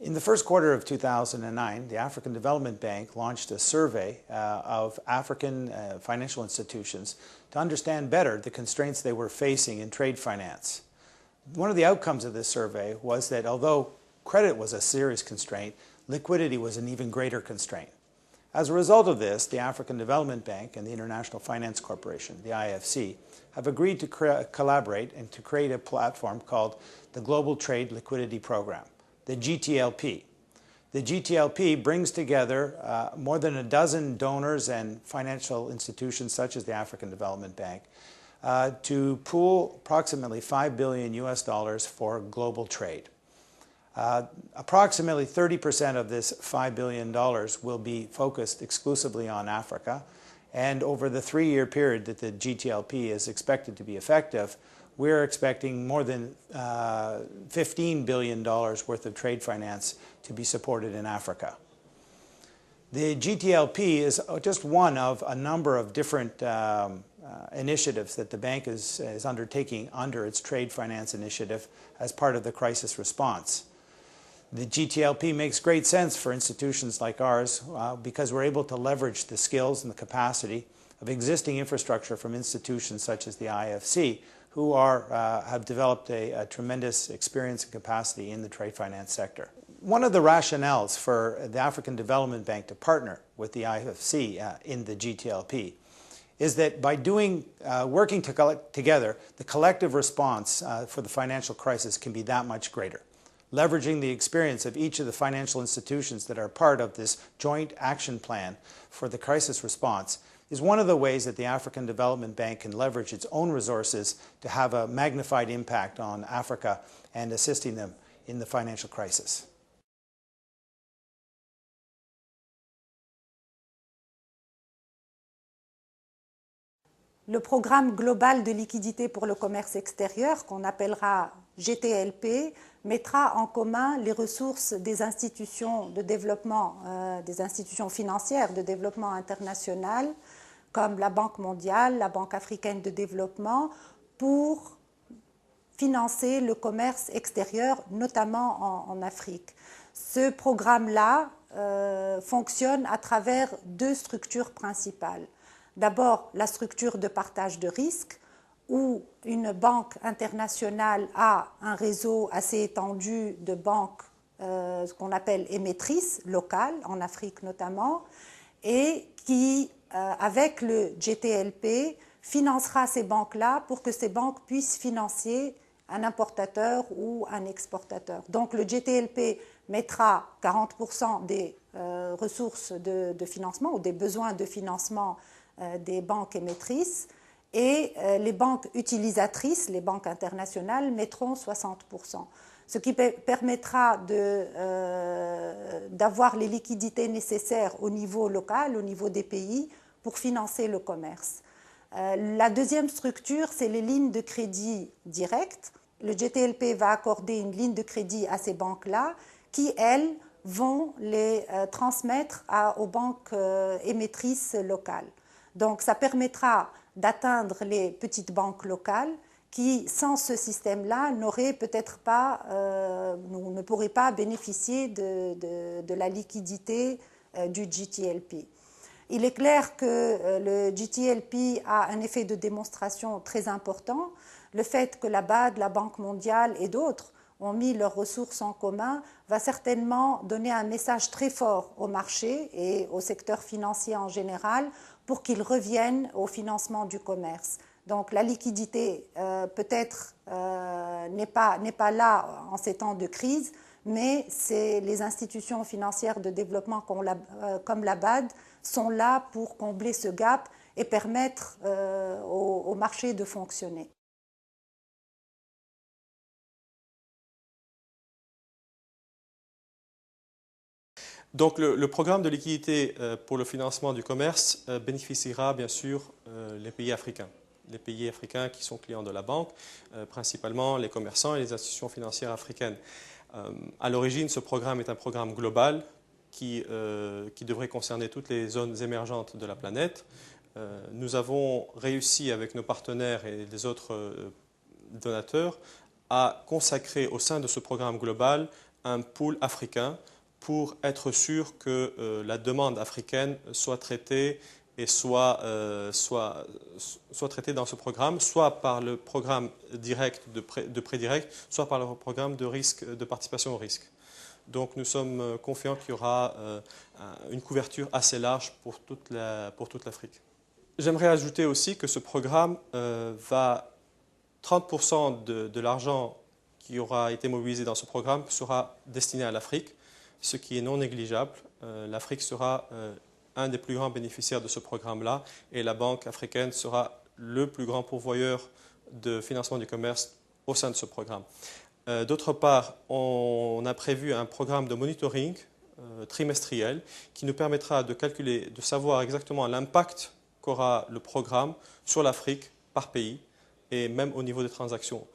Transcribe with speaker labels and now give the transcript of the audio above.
Speaker 1: In the first quarter of 2009, the African Development Bank launched a survey of African financial institutions to understand better the constraints they were facing in trade finance. One of the outcomes of this survey was that although credit was a serious constraint, liquidity was an even greater constraint. As a result of this, the African Development Bank and the International Finance Corporation, the IFC, have agreed to collaborate and to create a platform called the Global Trade Liquidity Program, the GTLP. The GTLP brings together more than a dozen donors and financial institutions such as the African Development Bank to pool approximately $5 billion for global trade. Approximately 30% of this $5 billion will be focused exclusively on Africa, and over the 3-year period that the GTLP is expected to be effective, we're expecting more than $15 billion worth of trade finance to be supported in Africa. The GTLP is just one of a number of different initiatives that the bank is undertaking under its trade finance initiative as part of the crisis response. The GTLP makes great sense for institutions like ours because we're able to leverage the skills and the capacity of existing infrastructure from institutions such as the IFC, who have developed a tremendous experience and capacity in the trade finance sector. One of the rationales for the African Development Bank to partner with the IFC in the GTLP is that by working together, the collective response for the financial crisis can be that much greater. Leveraging the experience of each of the financial institutions that are part of this joint action plan for the crisis response is one of the ways that the African Development Bank can leverage its own resources to have a magnified impact on Africa and assisting them in the financial crisis.
Speaker 2: Le programme global de liquidité pour le commerce extérieur, qu'on appellera GTLP, mettra en commun les ressources des institutions de développement, des institutions financières de développement international, comme la Banque mondiale, la Banque africaine de développement, pour financer le commerce extérieur, notamment en Afrique. Ce programme-là fonctionne à travers 2 structures principales. D'abord, la structure de partage de risques, où une banque internationale a un réseau assez étendu de banques, ce qu'on appelle émettrices locales, en Afrique notamment, et qui, avec le GTLP, financera ces banques-là pour que ces banques puissent financer un importateur ou un exportateur. Donc le GTLP mettra 40% des ressources de financement ou des besoins de financement des banques émettrices, et les banques utilisatrices, les banques internationales, mettront 60%. Ce qui permettra d'avoir les liquidités nécessaires au niveau local, au niveau des pays, pour financer le commerce. La deuxième structure, c'est les lignes de crédit directes. Le GTLP va accorder une ligne de crédit à ces banques-là, qui, elles, vont les transmettre aux banques émettrices locales. Donc, ça permettra d'atteindre les petites banques locales qui, sans ce système-là, n'auraient peut-être pas, ne pourraient pas bénéficier de la liquidité du GTLP. Il est clair que le GTLP a un effet de démonstration très important. Le fait que la BAD, la Banque mondiale et d'autres ont mis leurs ressources en commun va certainement donner un message très fort au marché et au secteur financier en général pour qu'ils reviennent au financement du commerce. Donc la liquidité peut-être n'est pas là en ces temps de crise, mais les institutions financières de développement comme la BAD sont là pour combler ce gap et permettre au marché de fonctionner.
Speaker 3: Donc le programme de liquidité pour le financement du commerce bénéficiera bien sûr les pays africains. Les pays africains qui sont clients de la banque, principalement les commerçants et les institutions financières africaines. À l'origine, ce programme est un programme global qui devrait concerner toutes les zones émergentes de la planète. Nous avons réussi avec nos partenaires et les autres donateurs à consacrer au sein de ce programme global un pool africain pour être sûr que la demande africaine soit traitée et soit traitée dans ce programme, soit par le programme direct de prêt direct, soit par le programme de participation au risque. Donc nous sommes confiants qu'il y aura une couverture assez large pour toute l'Afrique. J'aimerais ajouter aussi que ce programme 30% de l'argent qui aura été mobilisé dans ce programme sera destiné à l'Afrique, ce qui est non négligeable. L'Afrique sera un des plus grands bénéficiaires de ce programme-là et la Banque africaine sera le plus grand pourvoyeur de financement du commerce au sein de ce programme. D'autre part, on a prévu un programme de monitoring trimestriel qui nous permettra de calculer, de savoir exactement l'impact qu'aura le programme sur l'Afrique par pays et même au niveau des transactions.